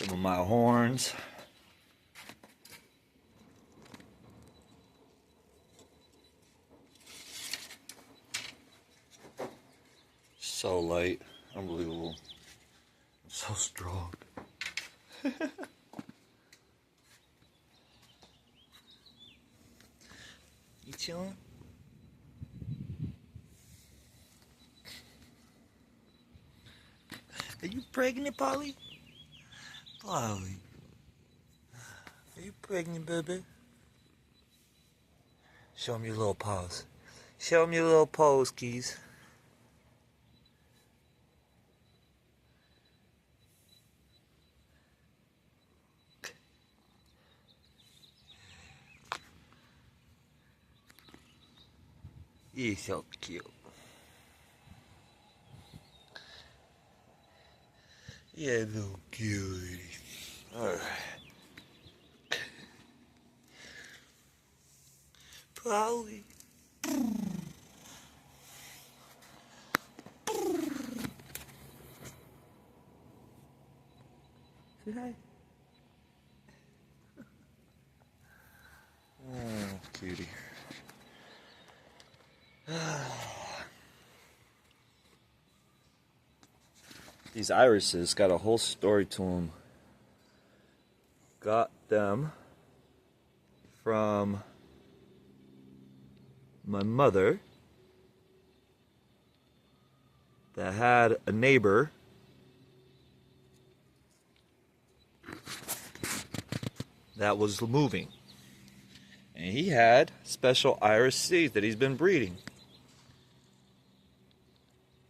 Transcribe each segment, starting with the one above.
Some of my horns. So light, unbelievable. So strong. You chilling? Are you pregnant, Polly? Polly. Are you pregnant, baby? Show him your little paws. Show him your little paws, Keys. You're so cute. Yeah, little cutie. Alright. Polly. Say hi. Oh, cutie. These irises got a whole story to them. Got them from my mother that had a neighbor that was moving. And he had special iris seeds that he's been breeding.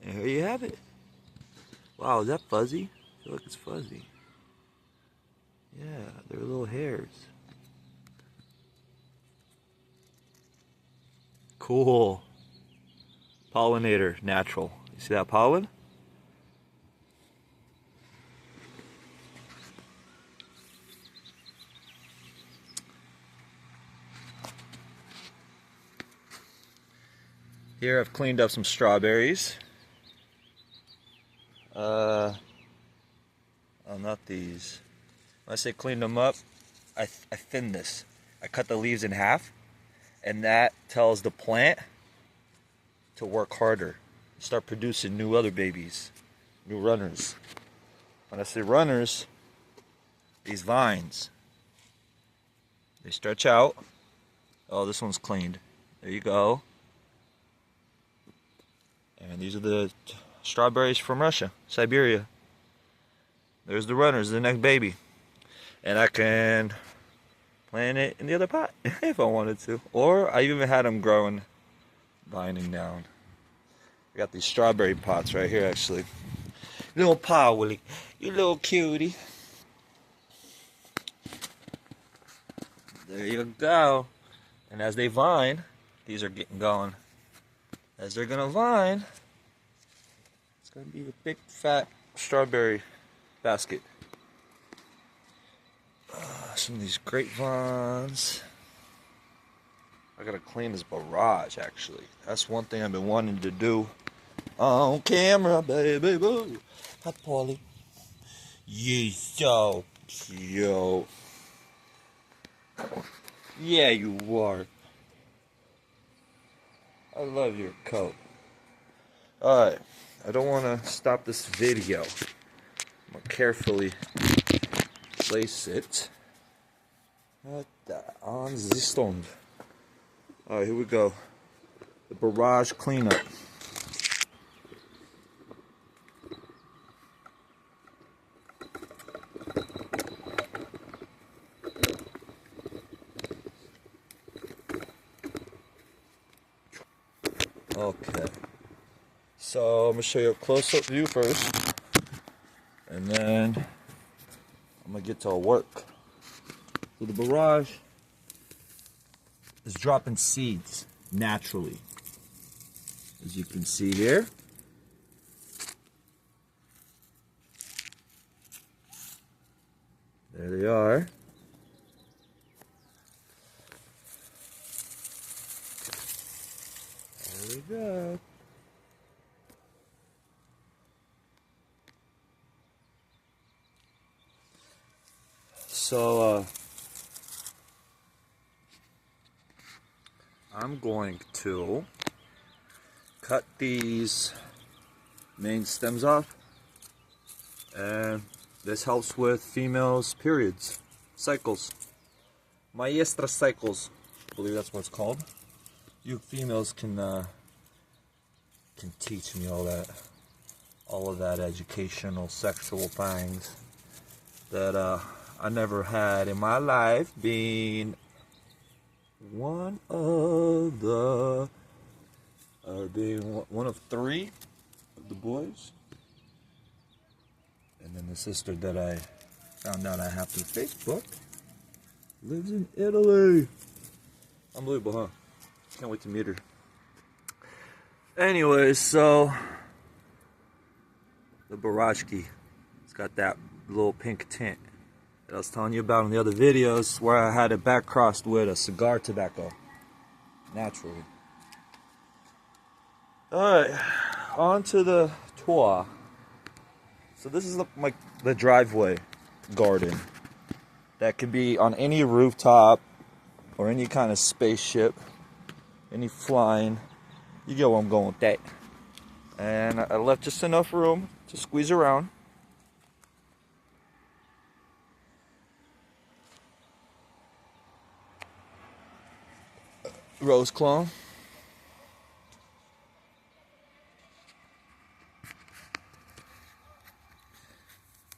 And here you have it. Wow, is that fuzzy? I feel like it's fuzzy. Yeah, they're little hairs. Cool. Pollinator, natural. You see that pollen? Here I've cleaned up some strawberries. Oh, not these. When I say cleaned them up, I thinned this. I cut the leaves in half, and that tells the plant to work harder, start producing new other babies, new runners. When I say runners, these vines, they stretch out. Oh, this one's cleaned. There you go. And these are the strawberries from Russia, Siberia. There's the runners, the next baby. And I can plant it in the other pot if I wanted to. Or I even had them growing, binding down. I got these strawberry pots right here, actually. Little Polly, you little cutie. There you go. And as they vine, these are getting going. As they're gonna vine, it's gonna be a big fat strawberry basket. Some of these grapevines. I gotta clean this barrage, actually. That's one thing I've been wanting to do on camera, baby. Boo. Hi, Polly. You so cute. Yeah, you are. I love your coat. Alright, I don't want to stop this video. I'm going to carefully place it on the stand. Alright, here we go. The barrage cleanup. Okay. So I'm going to show you a close-up view first. And then I'm going to get to work. So the barrage is dropping seeds naturally. As you can see here. There they are. There we go. So, I'm going to cut these main stems off, and this helps with females' periods, cycles, maestra cycles, I believe that's what it's called. You females can teach me all of that educational sexual things that I never had in my life, being one of the being one of 3 of the boys, and then the sister that I found out I have through Facebook lives in Italy. Unbelievable, huh? Can't wait to meet her. Anyways, so the Barashki, it's got that little pink tint that I was telling you about in the other videos, where I had it back crossed with a cigar tobacco, naturally. Alright, on to the tour. So this is like the driveway garden that could be on any rooftop or any kind of spaceship, any flying. You get where I'm going with that. And I left just enough room to squeeze around. Rose clone.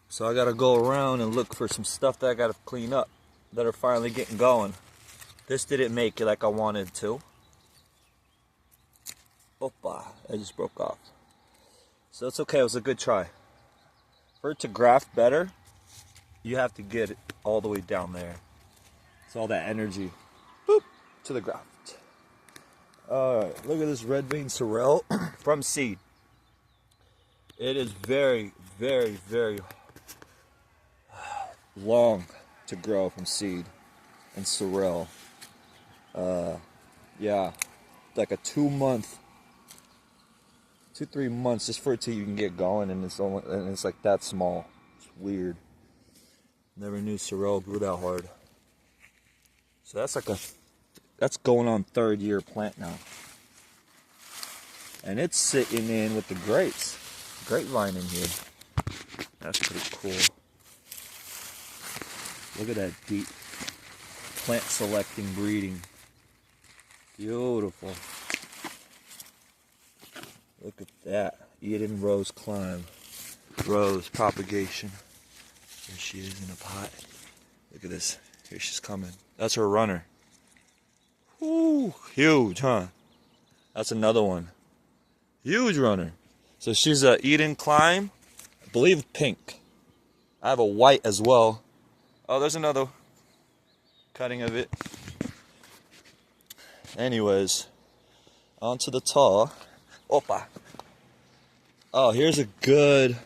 So I gotta go around and look for some stuff that I gotta clean up that are finally getting going. This didn't make it like I wanted to. Opa, I just broke off. So it's okay, it was a good try. For it to graft better, you have to get it all the way down there. It's all that energy. Boop, to the graft. Alright, look at this red vein sorrel from seed. It is very, very, very long to grow from seed and sorrel. Yeah, like a 2 month, 2-3 months just for it to even get going, and it's like that small. It's weird. Never knew sorrel grew that hard. So that's going on 3rd year plant now. And it's sitting in with the grapes. Grapevine in here. That's pretty cool. Look at that deep plant selecting breeding. Beautiful. Look at that. Eden rose climb. Rose propagation. There she is in a pot. Look at this. Here she's coming. That's her runner. Ooh, huge, huh? That's another one. Huge runner. So she's a Eden climb. I believe pink. I have a white as well. Oh, there's another cutting of it. Anyways, on to the tall. Opa. Oh, here's a good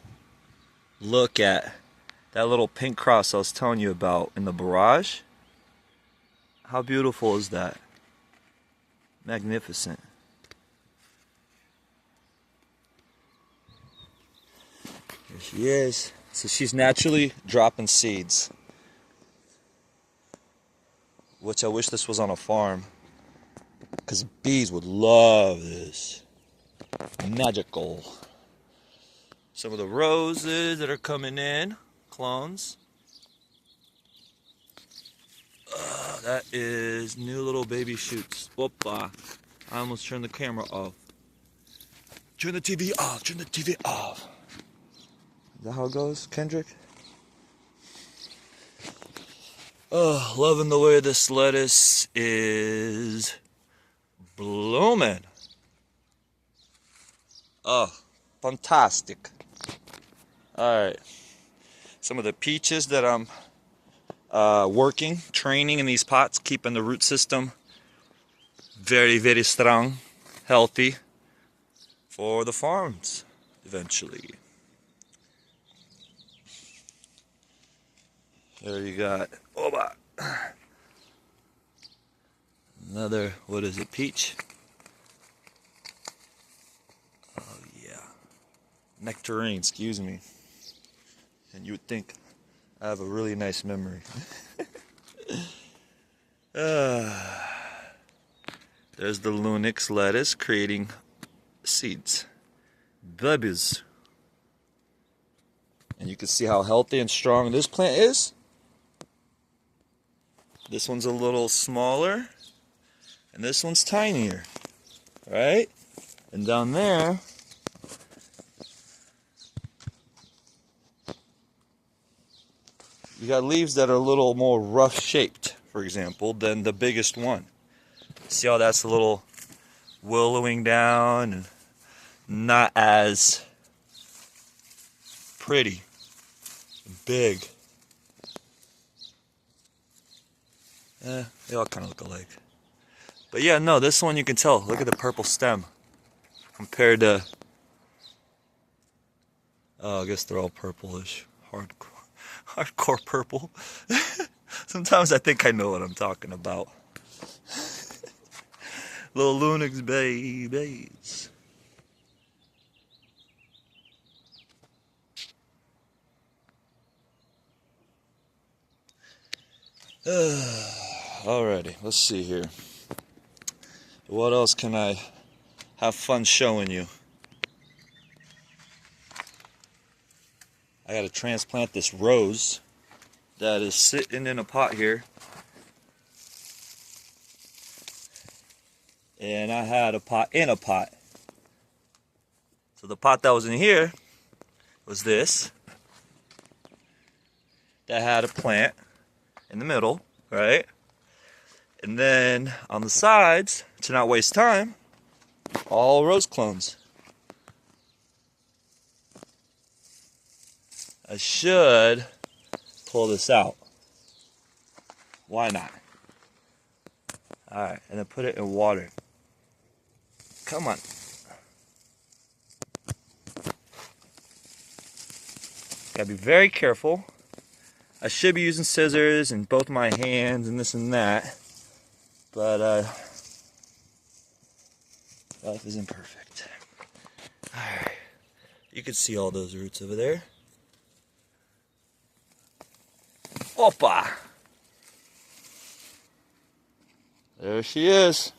look at that little pink cross I was telling you about in the barrage. How beautiful is that? Magnificent. Here she is. So she's naturally dropping seeds, which I wish this was on a farm, because bees would love this. Magical. Some of the roses that are coming in, clones. That is new little baby shoots. Whoopa. I almost turned the camera off. Turn the TV off, turn the TV off. Is that how it goes, Kendrick? Oh, loving the way this lettuce is blooming. Oh, fantastic. Alright. Some of the peaches that I'm training in these pots, keeping the root system very, very strong, healthy for the farms eventually. There you got, another, what is it, peach? Oh yeah, nectarine, excuse me. And you would think I have a really nice memory. There's the Lunix lettuce creating seeds. Babies. And you can see how healthy and strong this plant is. This one's a little smaller, and this one's tinier, right? And down there, you got leaves that are a little more rough shaped, for example, than the biggest one. See how that's a little willowing down and not as pretty, big. They all kind of look alike. But yeah, no, this one you can tell. Look at the purple stem compared to, oh, I guess they're all purplish. Hardcore purple. Sometimes I think I know what I'm talking about. Little Lunix babies. Alrighty, let's see here. What else can I have fun showing you? I gotta transplant this rose that is sitting in a pot here. And I had a pot in a pot. So the pot that was in here was this. That had a plant in the middle, right? And then on the sides, to not waste time, all rose clones. I should pull this out. Why not? Alright, and then put it in water. Come on. Gotta be very careful. I should be using scissors in both my hands and this and that, but life isn't perfect. Alright, you can see all those roots over there. Opa! There she is.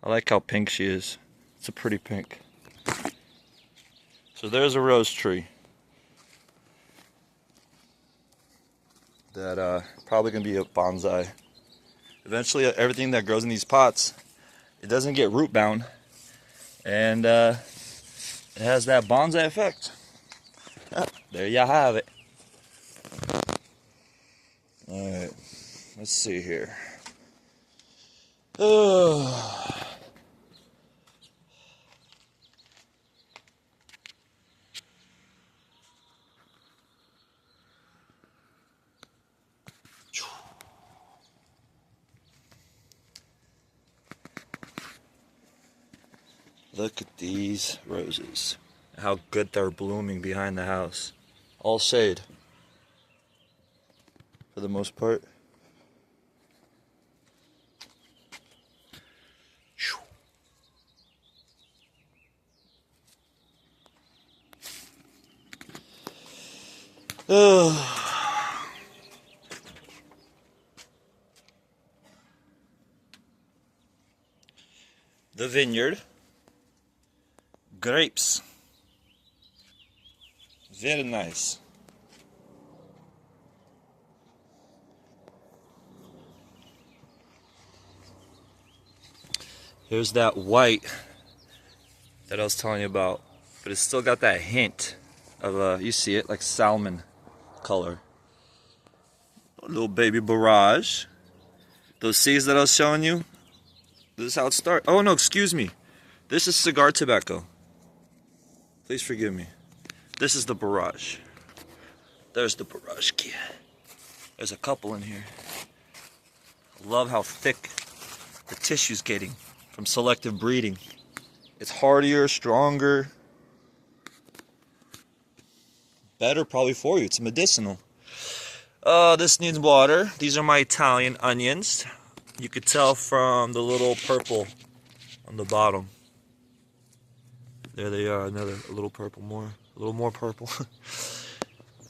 I like how pink she is. It's a pretty pink. So there's a rose tree that probably gonna be a bonsai. Eventually, everything that grows in these pots, it doesn't get root bound, and it has that bonsai effect. There you have it. All right, let's see here. Look at these roses. How good they're blooming behind the house. All shade. For the most part. The vineyard. Grapes. Very nice. Here's that white that I was telling you about, but it's still got that hint of you see it, like salmon color. A little baby barrage. Those seeds that I was showing you, this is how it starts. Oh no, excuse me. This is cigar tobacco. Please forgive me. This is the barrage. There's the barrage kid. There's a couple in here. I love how thick the tissue's getting from selective breeding. It's hardier, stronger, better probably for you. It's medicinal. This needs water. These are my Italian onions. You could tell from the little purple on the bottom. There they are, a little purple more, a little more purple.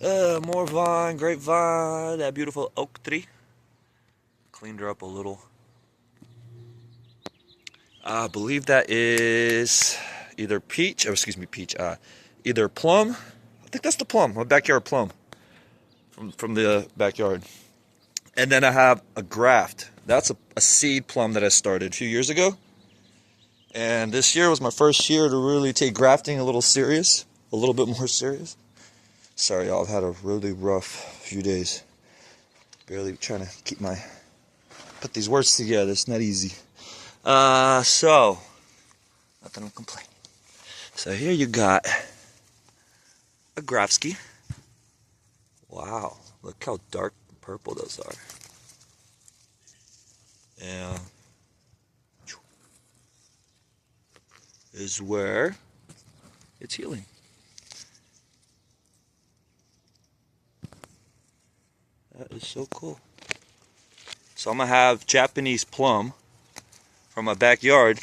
More vine, grapevine, that beautiful oak tree. Cleaned her up a little. I believe that is either peach, or excuse me, peach, either plum. I think that's the plum, my backyard plum from the backyard. And then I have a graft. That's a seed plum that I started a few years ago. And this year was my first year to really take grafting a little serious, a little bit more serious. Sorry, y'all, I've had a really rough few days. Barely trying to put these words together. It's not easy. So, not that I'm complaining. So here you got a Grafsky. Wow, look how dark purple those are. Yeah. Is where it's healing. That is so cool. So I'm gonna have Japanese plum from my backyard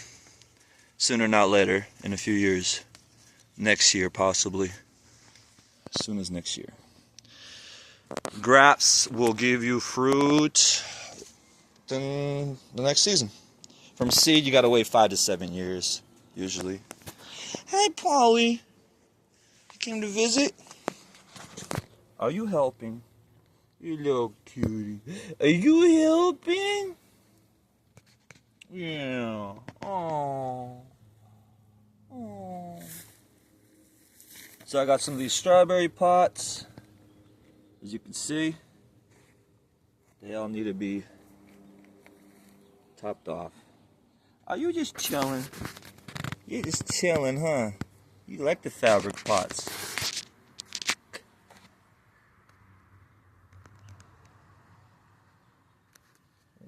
sooner not later, in a few years. Next year possibly. As soon as next year. Grapes will give you fruit then the next season. From seed you gotta wait 5 to 7 years usually. Hey Polly, you came to visit? Are you helping? You little cutie. Are you helping? Yeah. Oh. Oh. So I got some of these strawberry pots. As you can see, they all need to be topped off. Are you just chilling? You're just chilling, huh? You like the fabric pots.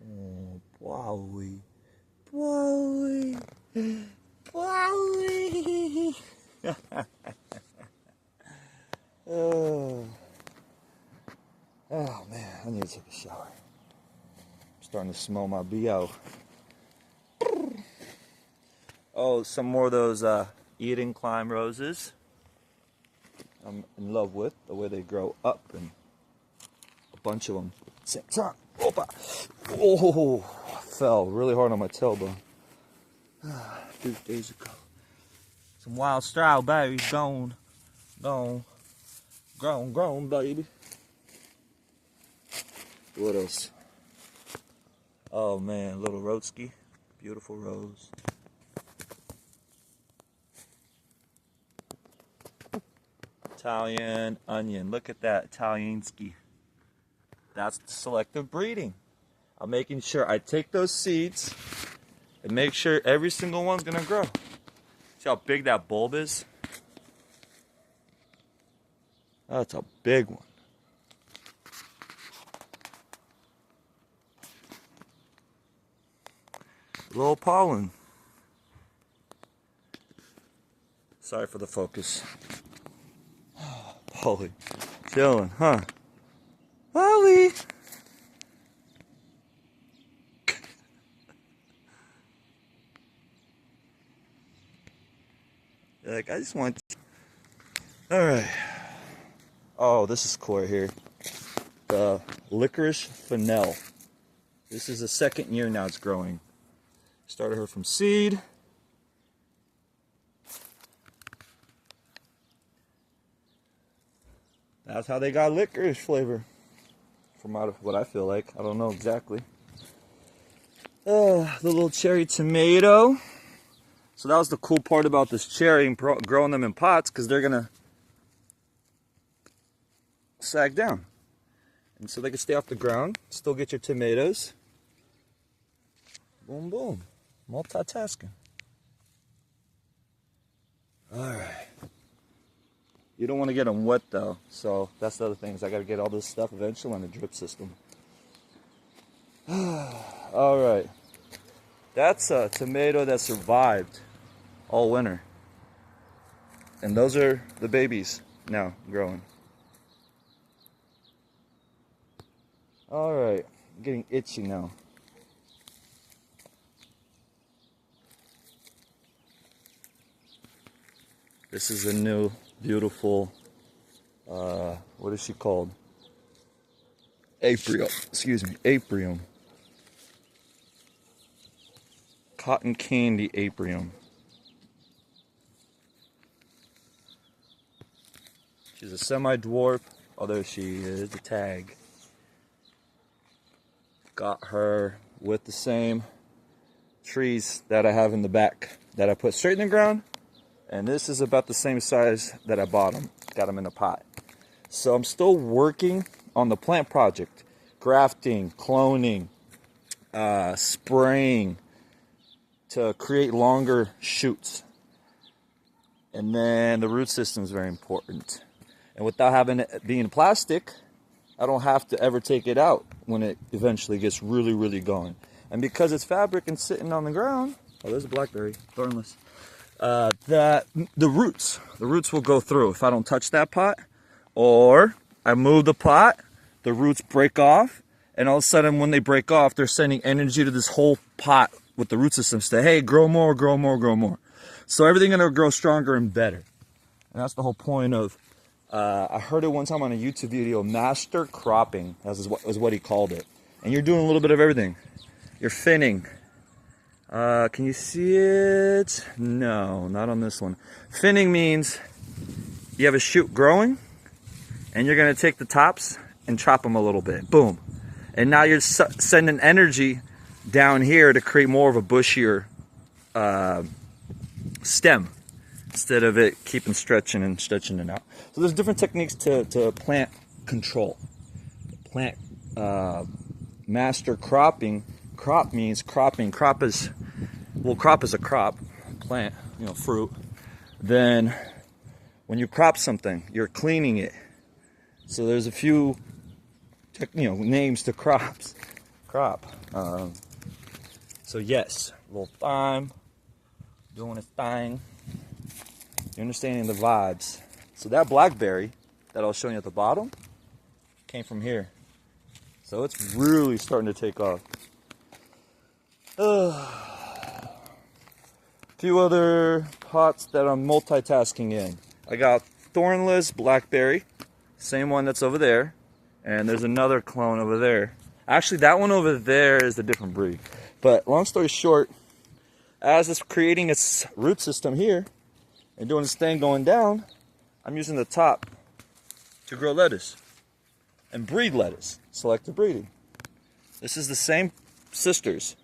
Oh, Bowie. Bowie. Bowie. Oh. Oh man, I need to take a shower. I'm starting to smell my BO. Oh, some more of those Eden Climb roses. I'm in love with the way they grow up, and a bunch of them. Same time. Opa. Oh, fell really hard on my tailbone. 2 days ago. Some wild strawberries gone, grown, baby. What else? Oh man, little Rotsky, beautiful rose. Italian onion, look at that, Italiansky. That's selective breeding. I'm making sure I take those seeds and make sure every single one's gonna grow. See how big that bulb is? That's a big one. Little pollen. Sorry for the focus. Polly, chilling, huh? Polly! Like, I just want to... Alright. Oh, this is cool right here. The licorice fennel. This is the 2nd year now it's growing. Started her from seed. That's how they got licorice flavor. From out of what I feel like. I don't know exactly. The little cherry tomato. So that was the cool part about this cherry and growing them in pots, because they're gonna sag down. And so they can stay off the ground, still get your tomatoes. Boom, boom. Multitasking. Alright. You don't want to get them wet though, so that's the other thing, is I gotta get all this stuff eventually on the drip system. Alright. That's a tomato that survived all winter. And those are the babies now growing. Alright, I'm getting itchy now. This is a new, beautiful, what is she called? Aprium, excuse me, Aprium. Cotton candy Aprium. She's a semi-dwarf, although she is a tag. Got her with the same trees that I have in the back that I put straight in the ground. And this is about the same size that I bought them. Got them in a pot. So I'm still working on the plant project. Grafting, cloning, spraying to create longer shoots. And then the root system is very important. And without having it being plastic, I don't have to ever take it out when it eventually gets really, really going. And because it's fabric and sitting on the ground, oh, there's a blackberry, thornless. The roots will go through if I don't touch that pot, or I move the pot, the roots break off, and all of a sudden when they break off, they're sending energy to this whole pot with the root system. Say, hey, grow more, grow more, grow more. So everything's gonna grow stronger and better. And that's the whole point of, I heard it one time on a YouTube video, master cropping, is what he called it. And you're doing a little bit of everything. You're finning. Can you see it? No, not on this one. Finning means you have a shoot growing, and you're gonna take the tops and chop them a little bit. Boom. And now you're sending energy down here to create more of a bushier stem, instead of it keeping stretching it out. So there's different techniques to plant control. Plant master cropping. Crop means cropping. Crop is a crop, plant, fruit. Then when you crop something, you're cleaning it. So there's a few names to crops. Crop. So yes, a little thyme, doing its thing. You're understanding the vibes. So that blackberry that I was showing you at the bottom came from here. So it's really starting to take off. A few other pots that I'm multitasking in. I got thornless blackberry, same one that's over there, and there's another clone over there. Actually, that one over there is a different breed. But long story short, as it's creating its root system here and doing its thing going down, I'm using the top to grow lettuce and breed lettuce, selective breeding. This is the same sisters,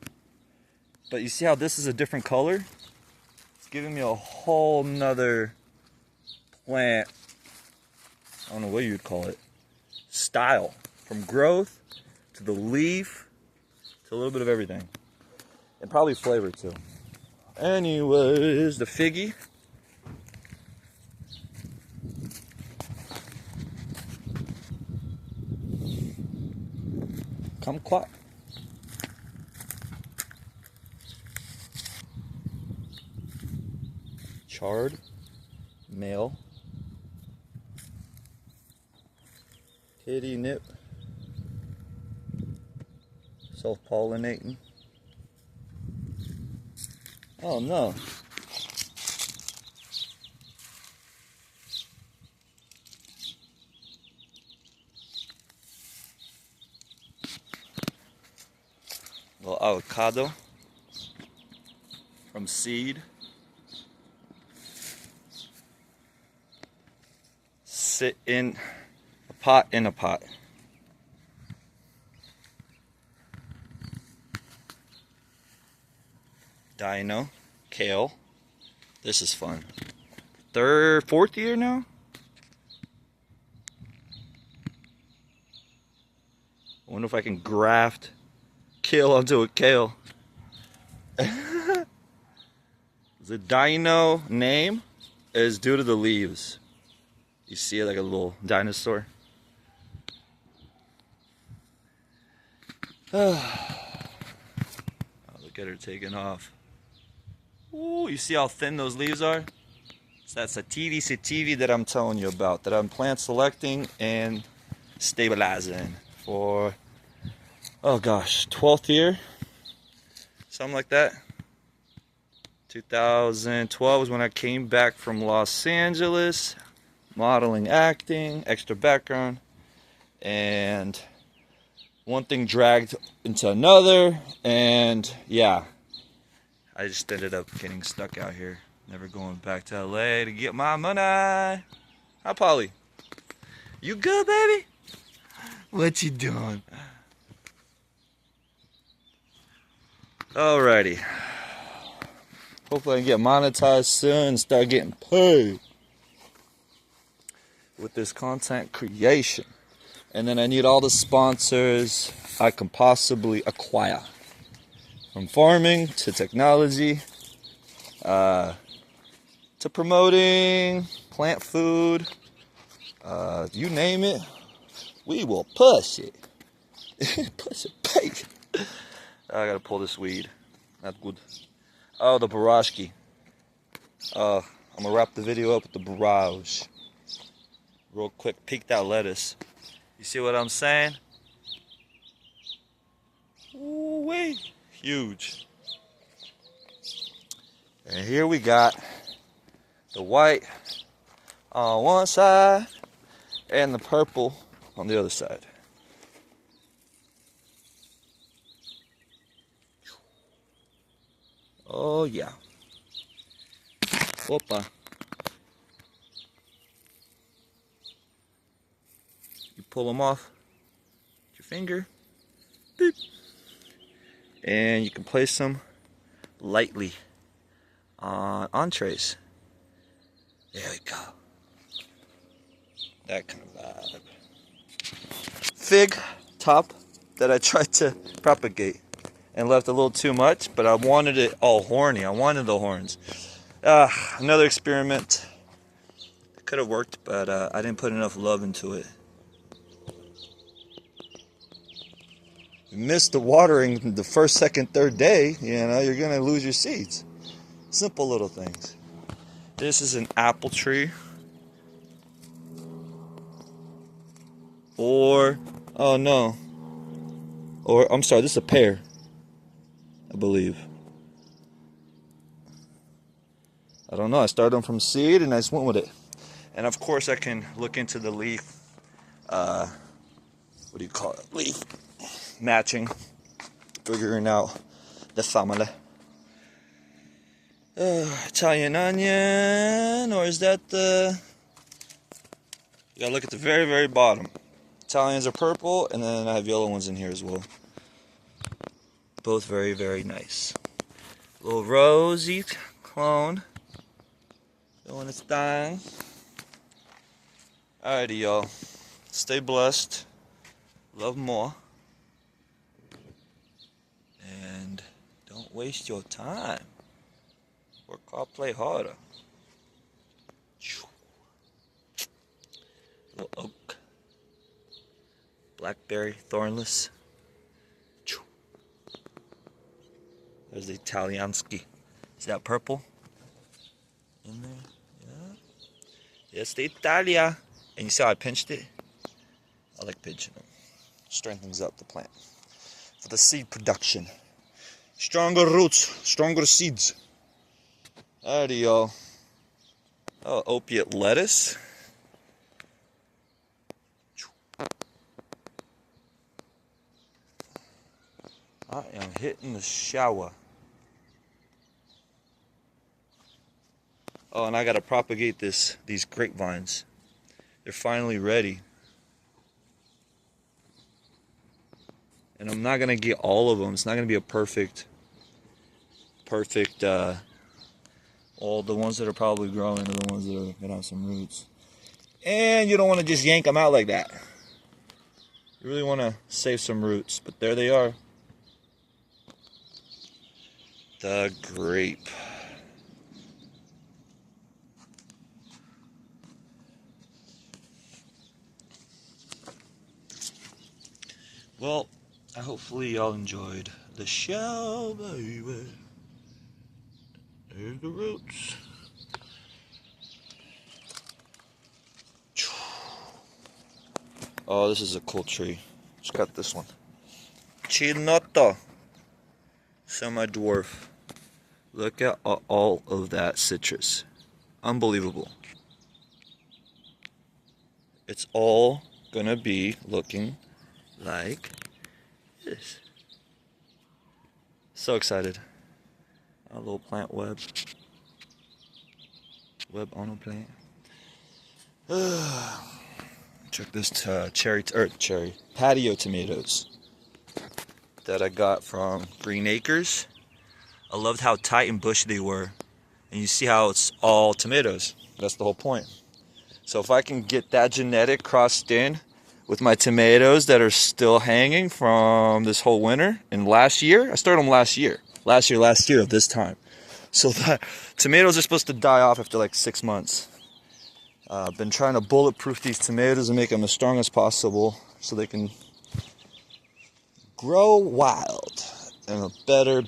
but you see how this is a different color? It's giving me a whole nother plant, I don't know what you'd call it, style. From growth to the leaf to a little bit of everything. And probably flavor too. Anyways, the figgy. Kumquat. Chard, male. Kitty nip. Self-pollinating. Oh no. Little avocado from seed. Sit in a pot. Dino, kale. This is fun. Fourth year now? I wonder if I can graft kale onto a kale. The dino name is due to the leaves. You see it like a little dinosaur. Oh, look at her taking off. Ooh, you see how thin those leaves are? So that's sativa that I'm telling you about, that I'm plant selecting and stabilizing for, oh gosh, 12th year? Something like that. 2012 was when I came back from Los Angeles, modeling, acting, extra background, and one thing dragged into another, and yeah, I just ended up getting stuck out here, never going back to LA to get my money. Hi, Polly. You good, baby? What you doing? Alrighty. Hopefully I can get monetized soon and start getting paid with this content creation. And then I need all the sponsors I can possibly acquire. From farming to technology, to promoting plant food, you name it, we will push it. Push it, baby. I gotta pull this weed. Not good. Oh, the barashki. I'm gonna wrap the video up with the barrage. Real quick, peek that lettuce. You see what I'm saying? Ooh-wee. Huge. And here we got the white on one side and the purple on the other side. Oh yeah. Opa. You pull them off with your finger. Beep. And you can place them lightly on entrees. There we go. That kind of vibe. Fig top that I tried to propagate and left a little too much, but I wanted it all horny. I wanted the horns. Another experiment. It could have worked, but I didn't put enough love into it. You miss the watering the first, second, third day, you're gonna lose your seeds. Simple little things. This is an apple tree. Oh no. I'm sorry, this is a pear, I believe. I don't know, I started them from seed and I just went with it. And of course I can look into the leaf, what do you call it? Leaf matching, figuring out the family. Italian onion, or is that the... You gotta look at the very, very bottom. Italians are purple, and then I have yellow ones in here as well. Both very, very nice. Little rosy clone. Doing its thing. Alrighty, y'all. Stay blessed. Love more. And don't waste your time. Work hard, play harder. Little oak. Blackberry, thornless. There's the Italiansky. Is that purple? In there? Yeah. Yes, the Italia. And you see how I pinched it? I like pinching it. Strengthens up the plant. For the seed production. Stronger roots, stronger seeds. Alrighty, y'all. Oh, opiate lettuce. I am hitting the shower. Oh, and I gotta propagate these grapevines. They're finally ready. And I'm not gonna get all of them. It's not gonna be a perfect, all the ones that are probably growing are the ones that are gonna have some roots. And you don't wanna just yank them out like that. You really wanna save some roots, but there they are. The grape. Well, hopefully y'all enjoyed the show, baby. There's the roots. Oh, this is a cool tree. Just got this one. Chinotto. Semi-dwarf. Look at all of that citrus. Unbelievable. It's all gonna be looking like this. So excited. A little plant web. Web on a plant. Check this cherry patio tomatoes that I got from Green Acres. I loved how tight and bushy they were. And you see how it's all tomatoes. That's the whole point. So if I can get that genetic crossed in with my tomatoes that are still hanging from this whole winter and last year, I started them last year of this time. So the tomatoes are supposed to die off after like 6 months. I've been trying to bulletproof these tomatoes and make them as strong as possible so they can grow wild and a better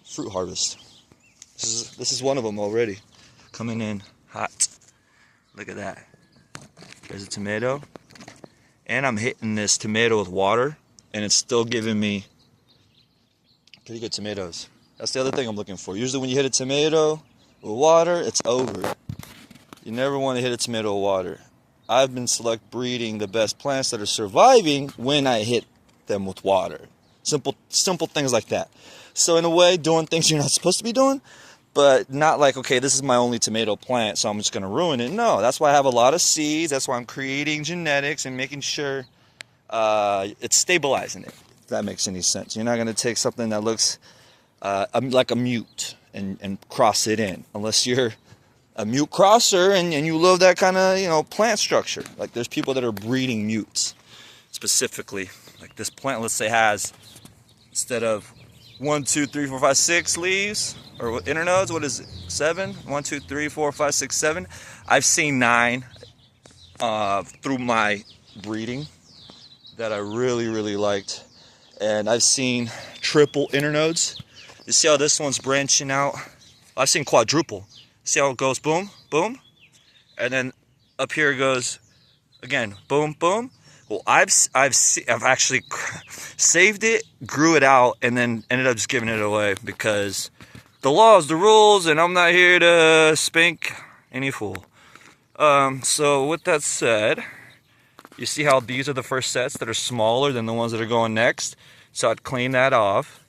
fruit harvest. This is one of them already, coming in hot. Look at that. There's a tomato, and I'm hitting this tomato with water, and it's still giving me pretty good tomatoes. That's the other thing I'm looking for. Usually when you hit a tomato with water, it's over. You never want to hit a tomato with water. I've been select breeding the best plants that are surviving when I hit them with water. Simple things like that. So in a way, doing things you're not supposed to be doing, but not like, okay, this is my only tomato plant, so I'm just going to ruin it. No, that's why I have a lot of seeds. That's why I'm creating genetics and making sure it's stabilizing it, if that makes any sense. You're not going to take something that looks like a mute and cross it in, unless you're a mute crosser and you love that kind of, plant structure. Like there's people that are breeding mutes specifically. Like this plant, let's say, has, instead of 1, 2, 3, 4, 5, 6 leaves, or internodes, what is it? 7? 1, 2, 3, 4, 5, 6, 7. I've seen 9 through my breeding that I really liked. And I've seen triple internodes. You see how this one's branching out? I've seen quadruple. See how it goes boom, boom? And then up here it goes again, boom, boom. Well, I've actually saved it, grew it out, and then ended up just giving it away because the laws, the rules, and I'm not here to spank any fool. So with that said, you see how these are the first sets that are smaller than the ones that are going next. So I'd clean that off.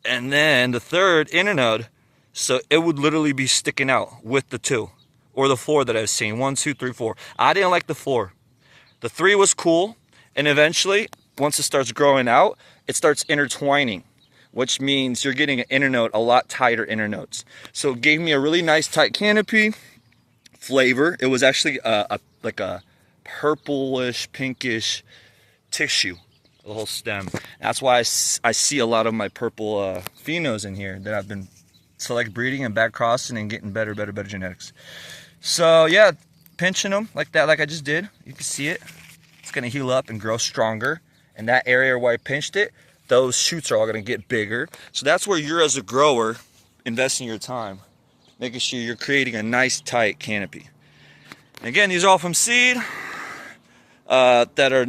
And then the third internode, so it would literally be sticking out with the 2 or the 4 that I've seen. 1, 2, 3, 4. I didn't like the 4. The 3 was cool, and eventually, once it starts growing out, it starts intertwining, which means you're getting an internode, a lot tighter internodes. So it gave me a really nice tight canopy flavor. It was actually like a purplish, pinkish tissue, the whole stem. That's why I see a lot of my purple phenos in here that I've been select breeding and back crossing and getting better genetics. So yeah, pinching them like that, like I just did, you can see it. It's gonna heal up and grow stronger. And that area where I pinched it, those shoots are all gonna get bigger. So that's where you're, as a grower, investing your time, making sure you're creating a nice tight canopy. And again, these are all from seed that are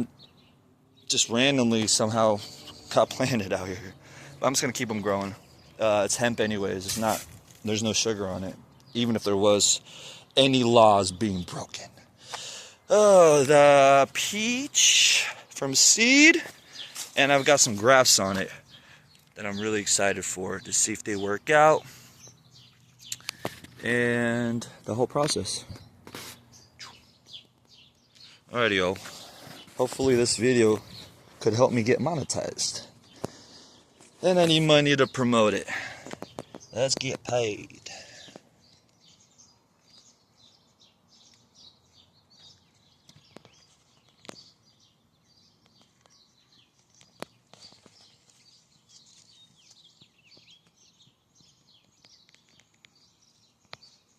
just randomly somehow got planted out here. But I'm just gonna keep them growing. It's hemp anyways. It's not, there's no sugar on it, even if there was any laws being broken. Oh, the peach from seed, and I've got some grafts on it that I'm really excited for to see if they work out, and the whole process. Alrighty, yo. Hopefully this video could help me get monetized. And I need money to promote it. Let's get paid.